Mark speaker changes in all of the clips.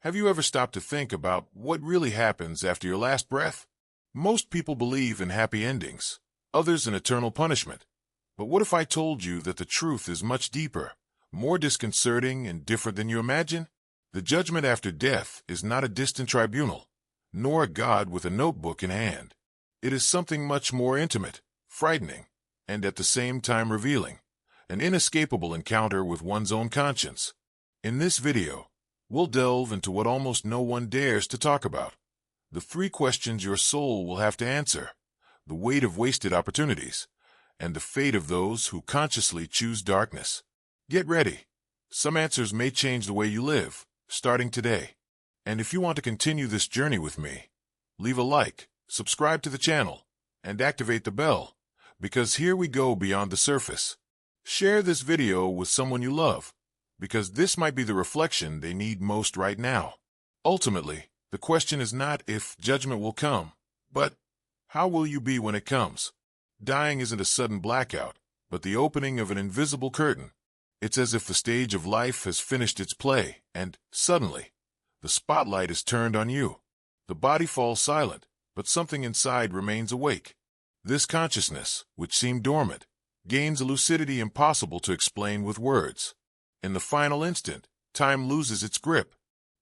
Speaker 1: Have you ever stopped to think about what really happens after your last breath? Most people believe in happy endings, others in eternal punishment. But what if I told you that the truth is much deeper, more disconcerting and different than you imagine? The judgment after death is not a distant tribunal, nor a God with a notebook in hand. It is something much more intimate, frightening, and at the same time revealing, an inescapable encounter with one's own conscience. In this video, we'll delve into what almost no one dares to talk about. The three questions your soul will have to answer, the weight of wasted opportunities, and the fate of those who consciously choose darkness. Get ready. Some answers may change the way you live, starting today. And if you want to continue this journey with me, leave a like, subscribe to the channel, and activate the bell, because here we go beyond the surface. Share this video with someone you love, because this might be the reflection they need most right now. Ultimately, the question is not if judgment will come, but how will you be when it comes? Dying isn't a sudden blackout, but the opening of an invisible curtain. It's as if the stage of life has finished its play, and suddenly, the spotlight is turned on you. The body falls silent, but something inside remains awake. This consciousness, which seemed dormant, gains a lucidity impossible to explain with words. In the final instant, time loses its grip.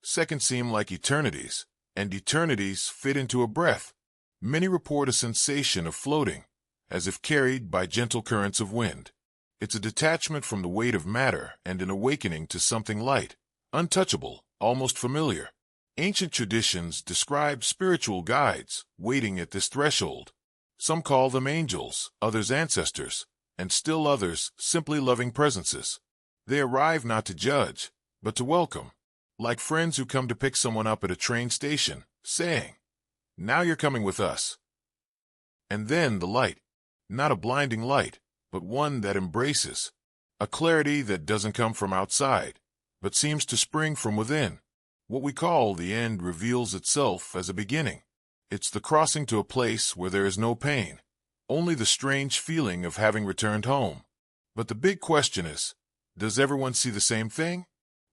Speaker 1: Seconds seem like eternities, and eternities fit into a breath. Many report a sensation of floating, as if carried by gentle currents of wind. It's a detachment from the weight of matter and an awakening to something light, untouchable, almost familiar. Ancient traditions describe spiritual guides waiting at this threshold. Some call them angels, others ancestors, and still others simply loving presences. They arrive not to judge, but to welcome, like friends who come to pick someone up at a train station, saying, "Now you're coming with us." And then the light, not a blinding light, but one that embraces, a clarity that doesn't come from outside, but seems to spring from within. What we call the end reveals itself as a beginning. It's the crossing to a place where there is no pain, only the strange feeling of having returned home. But the big question is, does everyone see the same thing?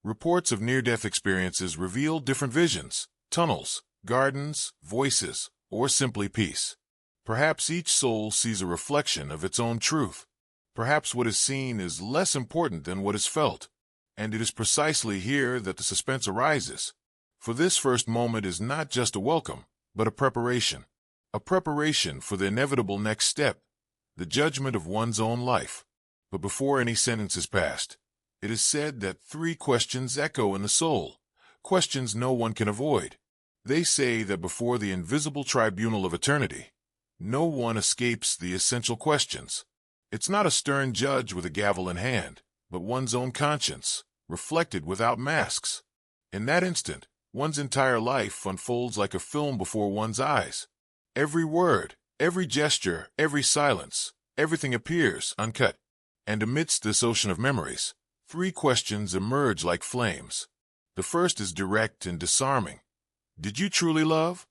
Speaker 1: Reports of near-death experiences reveal different visions, tunnels, gardens, voices, or simply peace. Perhaps each soul sees a reflection of its own truth. Perhaps what is seen is less important than what is felt. And it is precisely here that the suspense arises. For this first moment is not just a welcome, but a preparation for the inevitable next step, the judgment of one's own life. But before any sentence is passed, it is said that three questions echo in the soul, questions no one can avoid. They say that before the invisible tribunal of eternity, no one escapes the essential questions. It's not a stern judge with a gavel in hand, but one's own conscience, reflected without masks. In that instant, one's entire life unfolds like a film before one's eyes. Every word, every gesture, every silence, everything appears uncut. And amidst this ocean of memories, three questions emerge like flames. The first is direct and disarming. Did you truly love?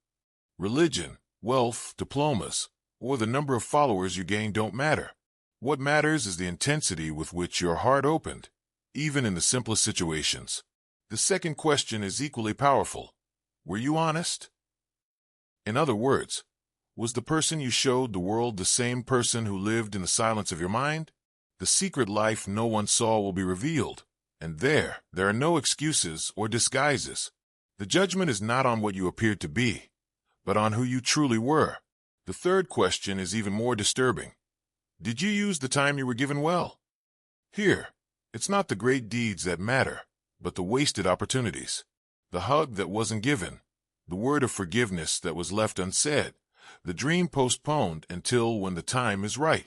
Speaker 1: Religion, wealth, diplomas, or the number of followers you gain don't matter. What matters is the intensity with which your heart opened, even in the simplest situations. The second question is equally powerful. Were you honest? In other words, was the person you showed the world the same person who lived in the silence of your mind? The secret life no one saw will be revealed, and there are no excuses or disguises. The judgment is not on what you appeared to be, but on who you truly were. The third question is even more disturbing. Did you use the time you were given well? Here, it's not the great deeds that matter, but the wasted opportunities. The hug that wasn't given, the word of forgiveness that was left unsaid, the dream postponed until when the time is right.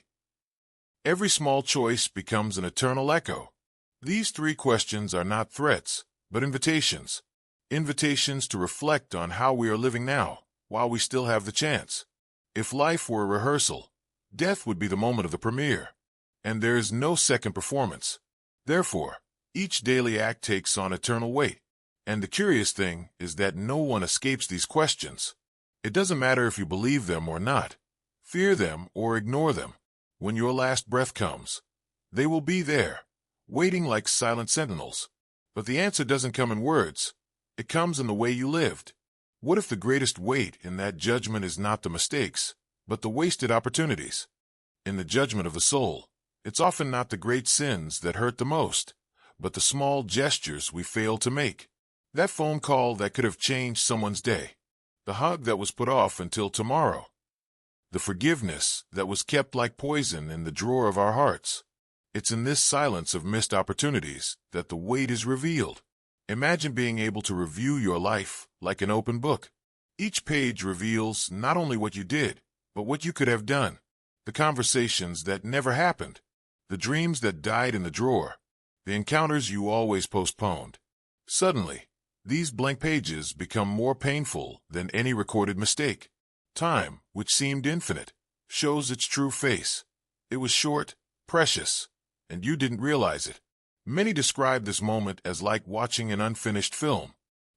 Speaker 1: Every small choice becomes an eternal echo. These three questions are not threats, but invitations. Invitations to reflect on how we are living now, while we still have the chance. If life were a rehearsal, death would be the moment of the premiere, and there is no second performance. Therefore, each daily act takes on eternal weight. And the curious thing is that no one escapes these questions. It doesn't matter if you believe them or not, fear them or ignore them. When your last breath comes, they will be there, waiting like silent sentinels. But the answer doesn't come in words. It comes in the way you lived. What if the greatest weight in that judgment is not the mistakes, but the wasted opportunities? In the judgment of the soul, it's often not the great sins that hurt the most, but the small gestures we fail to make. That phone call that could have changed someone's day. The hug that was put off until tomorrow. The forgiveness that was kept like poison in the drawer of our hearts. It's in this silence of missed opportunities that the weight is revealed. Imagine being able to review your life like an open book. Each page reveals not only what you did, but what you could have done. The conversations that never happened. The dreams that died in the drawer. The encounters you always postponed. Suddenly, these blank pages become more painful than any recorded mistake. Time, which seemed infinite, shows its true face. It was short, precious, and you didn't realize it. Many describe this moment as like watching an unfinished film.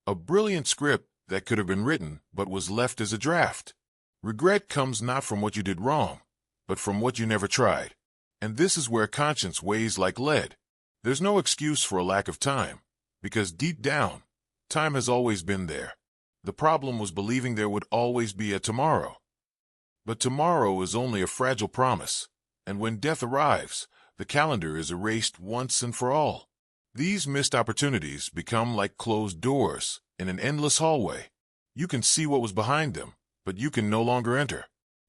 Speaker 1: A brilliant script that could have been written but was left as a draft. Regret comes not from what you did wrong, but from what you never tried. And this is where conscience weighs like lead. There's no excuse for a lack of time, because deep down, time has always been there. The problem was believing there would always be a tomorrow. But tomorrow is only a fragile promise, and when death arrives, the calendar is erased once and for all. These missed opportunities become like closed doors in an endless hallway. You can see what was behind them, but you can no longer enter.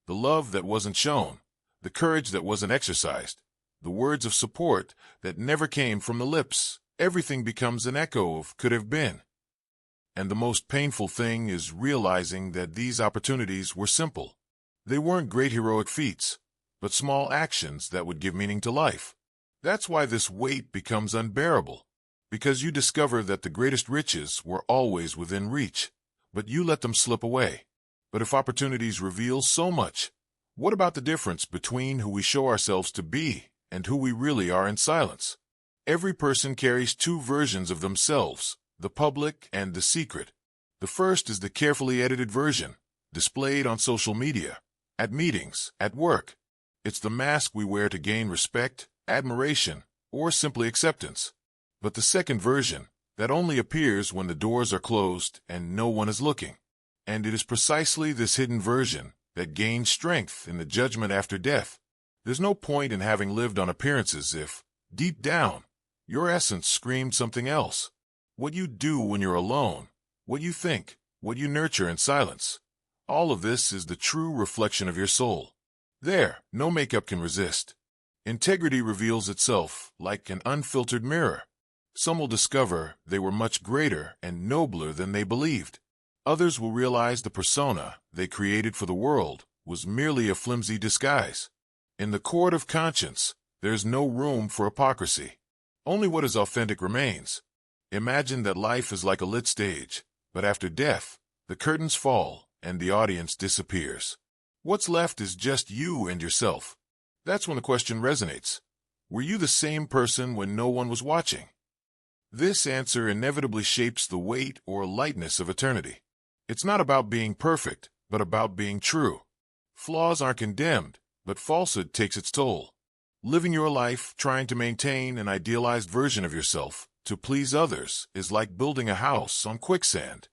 Speaker 1: The love that wasn't shown, the courage that wasn't exercised, the words of support that never came from the lips, everything becomes an echo of could have been. And the most painful thing is realizing that these opportunities were simple. They weren't great heroic feats, but small actions that would give meaning to life. That's why this weight becomes unbearable, because you discover that the greatest riches were always within reach, but you let them slip away. But if opportunities reveal so much, what about the difference between who we show ourselves to be and who we really are in silence? Every person carries two versions of themselves, the public and the secret. The first is the carefully edited version, displayed on social media, at meetings, at work. It's the mask we wear to gain respect, admiration, or simply acceptance. But the second version, that only appears when the doors are closed and no one is looking. And it is precisely this hidden version that gains strength in the judgment after death. There's no point in having lived on appearances if, deep down, your essence screamed something else. What you do when you're alone, what you think, what you nurture in silence. All of this is the true reflection of your soul. There, no makeup can resist. Integrity reveals itself like an unfiltered mirror. Some will discover they were much greater and nobler than they believed. Others will realize the persona they created for the world was merely a flimsy disguise. In the court of conscience, there's no room for hypocrisy. Only what is authentic remains. Imagine that life is like a lit stage, but after death, the curtains fall and the audience disappears. What's left is just you and yourself. That's when the question resonates. Were you the same person when no one was watching? This answer inevitably shapes the weight or lightness of eternity. It's not about being perfect, but about being true. Flaws aren't condemned, but falsehood takes its toll. Living your life trying to maintain an idealized version of yourself to please others is like building a house on quicksand.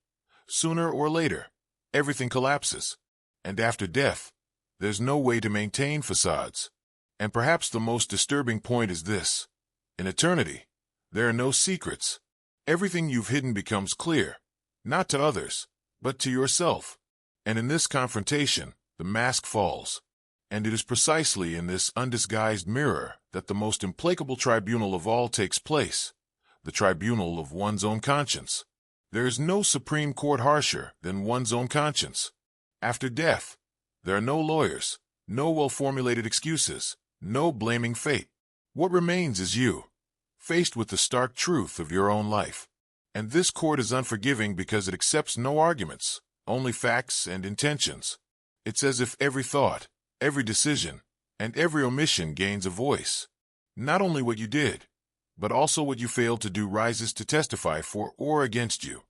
Speaker 1: Sooner or later, everything collapses. And after death, there's no way to maintain facades. And perhaps the most disturbing point is this. In eternity, there are no secrets. Everything you've hidden becomes clear, not to others, but to yourself. And in this confrontation, the mask falls. And it is precisely in this undisguised mirror that the most implacable tribunal of all takes place, the tribunal of one's own conscience. There is no supreme court harsher than one's own conscience. After death, there are no lawyers, no well-formulated excuses, no blaming fate. What remains is you, faced with the stark truth of your own life. And this court is unforgiving because it accepts no arguments, only facts and intentions. It's as if every thought, every decision, and every omission gains a voice. Not only what you did, but also what you failed to do rises to testify for or against you.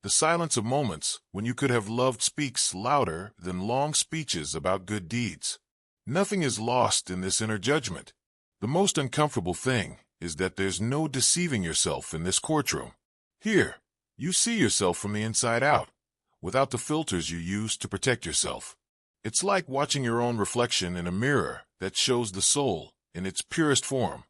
Speaker 1: The silence of moments when you could have loved speaks louder than long speeches about good deeds. Nothing is lost in this inner judgment. The most uncomfortable thing is that there's no deceiving yourself in this courtroom. Here, You see yourself from the inside out, without the filters you use to protect yourself. It's like watching your own reflection in a mirror that shows the soul in its purest form.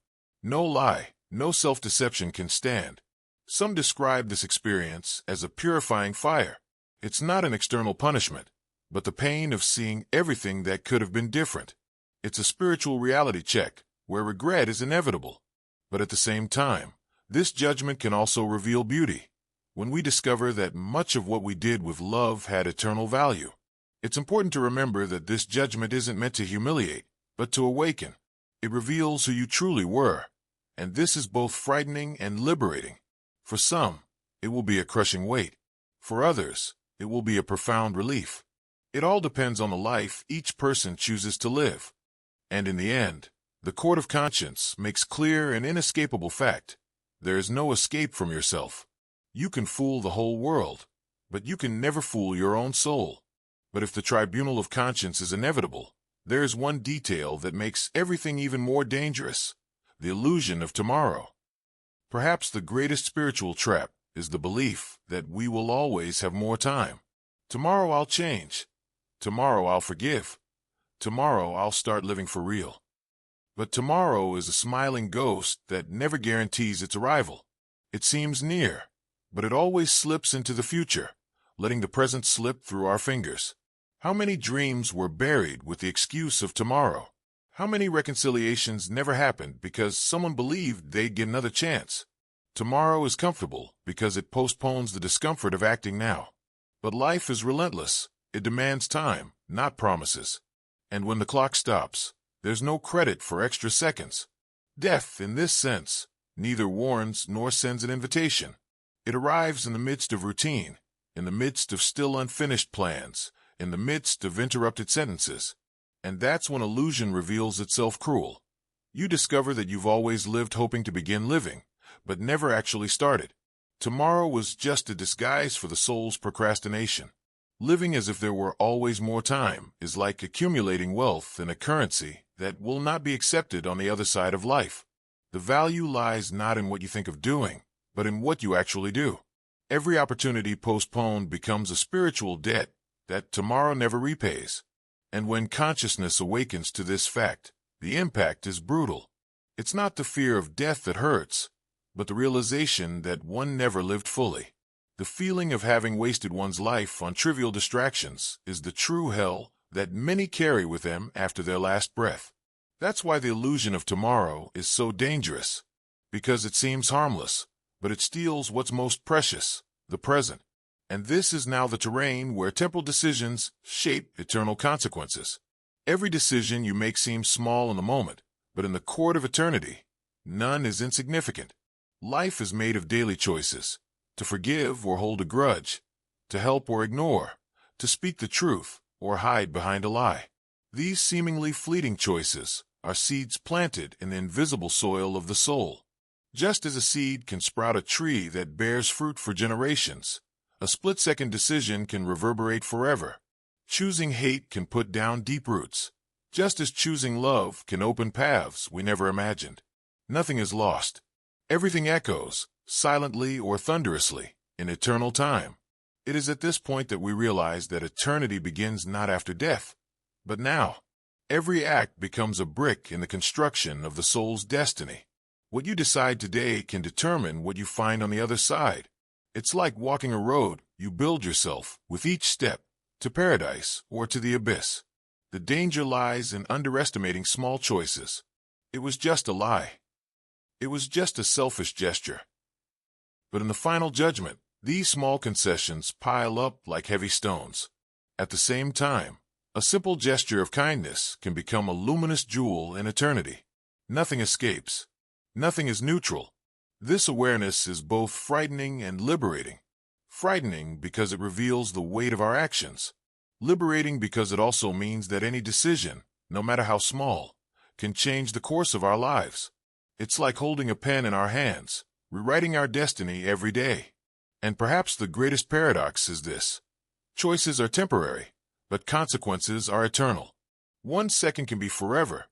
Speaker 1: No lie, no self-deception can stand. Some describe this experience as a purifying fire. It's not an external punishment, but the pain of seeing everything that could have been different. It's a spiritual reality check, where regret is inevitable. But at the same time, this judgment can also reveal beauty. When we discover that much of what we did with love had eternal value, it's important to remember that this judgment isn't meant to humiliate, but to awaken. It reveals who you truly were, and this is both frightening and liberating. For some, it will be a crushing weight. For others, it will be a profound relief. It all depends on the life each person chooses to live. And in the end, the court of conscience makes clear an inescapable fact. There is no escape from yourself. You can fool the whole world, but you can never fool your own soul. But if the tribunal of conscience is inevitable, there is one detail that makes everything even more dangerous: the illusion of tomorrow. Perhaps the greatest spiritual trap is the belief that we will always have more time. Tomorrow I'll change. Tomorrow I'll forgive. Tomorrow I'll start living for real. But tomorrow is a smiling ghost that never guarantees its arrival. It seems near, but it always slips into the future, letting the present slip through our fingers. How many dreams were buried with the excuse of tomorrow? How many reconciliations never happened because someone believed they'd get another chance? Tomorrow is comfortable because it postpones the discomfort of acting now. But life is relentless. It demands time, not promises. And when the clock stops, there's no credit for extra seconds. Death, in this sense, neither warns nor sends an invitation. It arrives in the midst of routine, in the midst of still unfinished plans, in the midst of interrupted sentences. And that's when illusion reveals itself cruel. You discover that you've always lived hoping to begin living, but never actually started. Tomorrow was just a disguise for the soul's procrastination. Living as if there were always more time is like accumulating wealth in a currency that will not be accepted on the other side of life. The value lies not in what you think of doing, but in what you actually do. Every opportunity postponed becomes a spiritual debt that tomorrow never repays. And when consciousness awakens to this fact, the impact is brutal. It's not the fear of death that hurts, but the realization that one never lived fully. The feeling of having wasted one's life on trivial distractions is the true hell that many carry with them after their last breath. That's why the illusion of tomorrow is so dangerous, because it seems harmless, but it steals what's most precious, the present. And this is now the terrain where temporal decisions shape eternal consequences. Every decision you make seems small in the moment, but in the court of eternity, none is insignificant. Life is made of daily choices: to forgive or hold a grudge, to help or ignore, to speak the truth or hide behind a lie. These seemingly fleeting choices are seeds planted in the invisible soil of the soul. Just as a seed can sprout a tree that bears fruit for generations, a split-second decision can reverberate forever. Choosing hate can put down deep roots, just as choosing love can open paths we never imagined. Nothing is lost. Everything echoes, silently or thunderously, in eternal time. It is at this point that we realize that eternity begins not after death, but now. Every act becomes a brick in the construction of the soul's destiny. What you decide today can determine what you find on the other side. It's like walking a road you build yourself with each step, to paradise or to the abyss. The danger lies in underestimating small choices. It was just a lie. It was just a selfish gesture. But in the final judgment, these small concessions pile up like heavy stones. At the same time, a simple gesture of kindness can become a luminous jewel in eternity. Nothing escapes. Nothing is neutral. This awareness is both frightening and liberating. Frightening because it reveals the weight of our actions. Liberating because it also means that any decision, no matter how small, can change the course of our lives. It's like holding a pen in our hands, rewriting our destiny every day. And perhaps the greatest paradox is this: choices are temporary, but consequences are eternal. 1 second can be forever,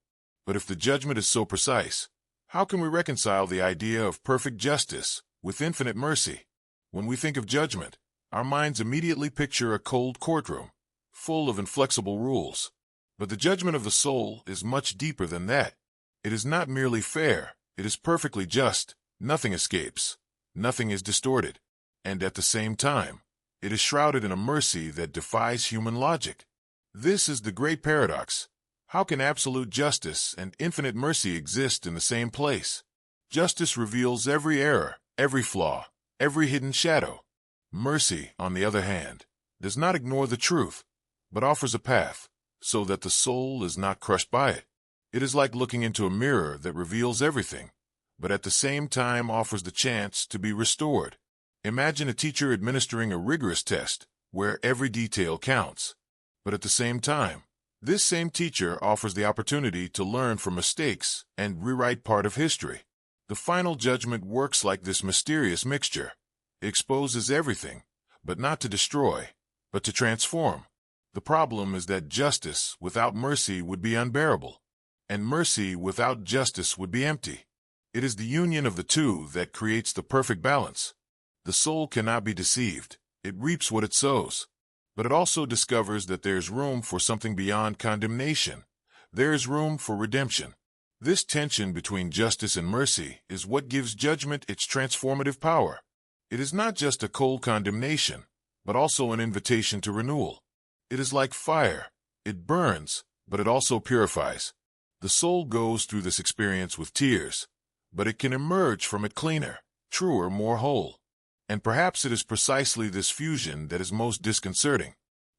Speaker 1: but if the judgment is so precise, how can we reconcile the idea of perfect justice with infinite mercy? When we think of judgment, our minds immediately picture a cold courtroom, full of inflexible rules. But the judgment of the soul is much deeper than that. It is not merely fair, it is perfectly just. Nothing escapes, nothing is distorted, and at the same time, it is shrouded in a mercy that defies human logic. This is the great paradox. How can absolute justice and infinite mercy exist in the same place? Justice reveals every error, every flaw, every hidden shadow. Mercy, on the other hand, does not ignore the truth, but offers a path, so that the soul is not crushed by it. It is like looking into a mirror that reveals everything, but at the same time offers the chance to be restored. Imagine a teacher administering a rigorous test, where every detail counts. But at the same time, this same teacher offers the opportunity to learn from mistakes and rewrite part of history. The final judgment works like this mysterious mixture. It exposes everything, but not to destroy, but to transform. The problem is that justice without mercy would be unbearable, and mercy without justice would be empty. It is the union of the two that creates the perfect balance. The soul cannot be deceived. It reaps what it sows. But it also discovers that there is room for something beyond condemnation. There is room for redemption. This tension between justice and mercy is what gives judgment its transformative power. It is not just a cold condemnation, but also an invitation to renewal. It is like fire. It burns, but it also purifies. The soul goes through this experience with tears, but it can emerge from it cleaner, truer, more whole. And perhaps it is precisely this fusion that is most disconcerting.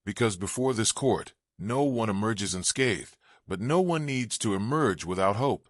Speaker 1: Because before this court, no one emerges unscathed, but no one needs to emerge without hope.